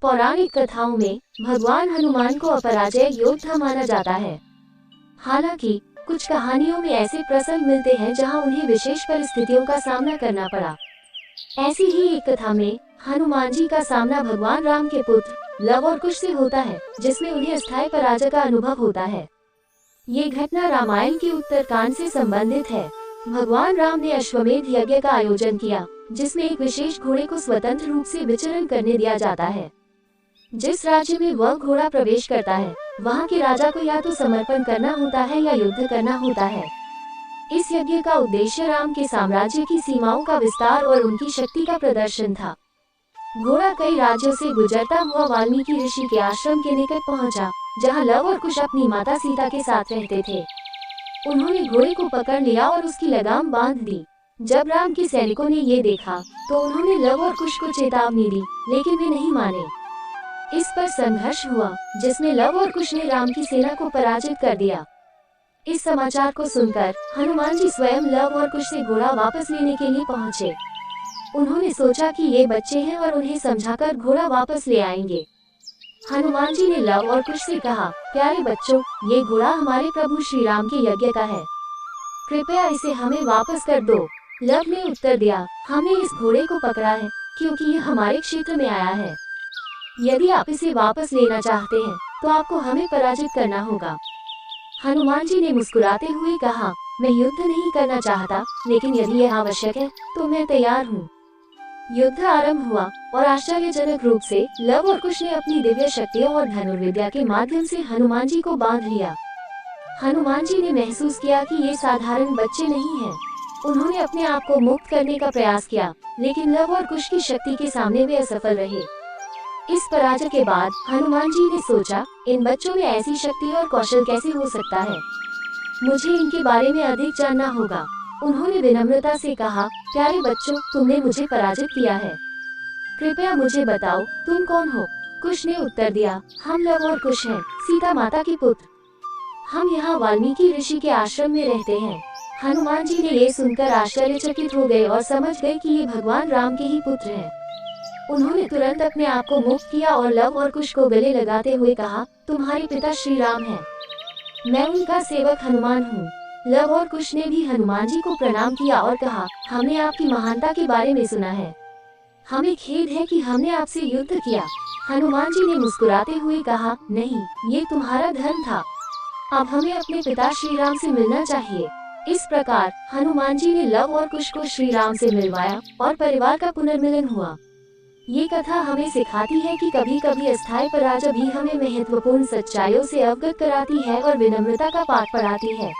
पौराणिक कथाओं में भगवान हनुमान को अपराजय योद्धा माना जाता है। हालांकि कुछ कहानियों में ऐसे प्रसंग मिलते हैं जहां उन्हें विशेष परिस्थितियों का सामना करना पड़ा। ऐसी ही एक कथा में हनुमान जी का सामना भगवान राम के पुत्र लव और कुश से होता है, जिसमें उन्हें अस्थायी पराजय का अनुभव होता है। ये घटना रामायण के उत्तरकांड से संबंधित है। भगवान राम ने अश्वमेध यज्ञ का आयोजन किया, जिसमें एक विशेष घोड़े को स्वतंत्र रूप से विचरण करने दिया जाता है। जिस राज्य में वह घोड़ा प्रवेश करता है, वहाँ के राजा को या तो समर्पण करना होता है या युद्ध करना होता है। इस यज्ञ का उद्देश्य राम के साम्राज्य की सीमाओं का विस्तार और उनकी शक्ति का प्रदर्शन था। घोड़ा कई राज्यों से गुजरता हुआ वाल्मीकि ऋषि के आश्रम के निकट पहुंचा, जहां लव और कुश अपनी माता सीता के साथ रहते थे। उन्होंने घोड़े को पकड़ लिया और उसकी लगाम बांध दी। जब राम के सैनिकों ने ये देखा तो उन्होंने लव और कुश को चेतावनी दी, लेकिन वे नहीं माने। इस पर संघर्ष हुआ, जिसमें लव और कुश ने राम की सेना को पराजित कर दिया। इस समाचार को सुनकर हनुमान जी स्वयं लव और कुश से घोड़ा वापस लेने के लिए पहुंचे। उन्होंने सोचा कि ये बच्चे हैं और उन्हें समझाकर घोड़ा वापस ले आएंगे। हनुमान जी ने लव और कुश से कहा, प्यारे बच्चों, ये घोड़ा हमारे प्रभु श्री राम के यज्ञ का है, कृपया इसे हमें वापस कर दो। लव ने उत्तर दिया, हमने इस घोड़े को पकड़ा है क्योंकि ये हमारे क्षेत्र में आया है। यदि आप इसे वापस लेना चाहते हैं तो आपको हमें पराजित करना होगा। हनुमान जी ने मुस्कुराते हुए कहा, मैं युद्ध नहीं करना चाहता, लेकिन यदि यह आवश्यक है तो मैं तैयार हूँ। युद्ध आरंभ हुआ और आश्चर्यजनक रूप से लव और कुश ने अपनी दिव्य शक्तियों और धनुर्विद्या के माध्यम से हनुमान जी को बांध लिया। हनुमान जी ने महसूस किया कि ये साधारण बच्चे नहीं हैं। उन्होंने अपने आप को मुक्त करने का प्रयास किया, लेकिन लव और कुश की शक्ति के सामने वे असफल रहे। इस पराजय के बाद हनुमान जी ने सोचा, इन बच्चों में ऐसी शक्ति और कौशल कैसे हो सकता है, मुझे इनके बारे में अधिक जानना होगा। उन्होंने विनम्रता से कहा, प्यारे बच्चों, तुमने मुझे पराजित किया है, कृपया मुझे बताओ तुम कौन हो। कुश ने उत्तर दिया, हम लव और कुश हैं, सीता माता के पुत्र। हम यहाँ वाल्मीकि ऋषि के आश्रम में रहते हैं। हनुमान जी ने ये सुनकर आश्चर्यचकित हो गए और समझ गए कि ये भगवान राम के ही पुत्र हैं। उन्होंने तुरंत अपने आप को मुक्त किया और लव और कुश को गले लगाते हुए कहा, तुम्हारे पिता श्री राम हैं, मैं उनका सेवक हनुमान हूँ। लव और कुश ने भी हनुमान जी को प्रणाम किया और कहा, हमने आपकी महानता के बारे में सुना है, हमें खेद है कि हमने आपसे युद्ध किया। हनुमान जी ने मुस्कुराते हुए कहा, नहीं, ये तुम्हारा धर्म था, अब हमें अपने पिता श्री राम से मिलना चाहिए। इस प्रकार हनुमान जी ने लव और कुश को श्री राम से मिलवाया और परिवार का पुनर्मिलन हुआ। ये कथा हमें सिखाती है कि कभी कभी अस्थायी पराजय भी हमें महत्वपूर्ण सच्चाइयों से अवगत कराती है और विनम्रता का पाठ पढ़ाती है।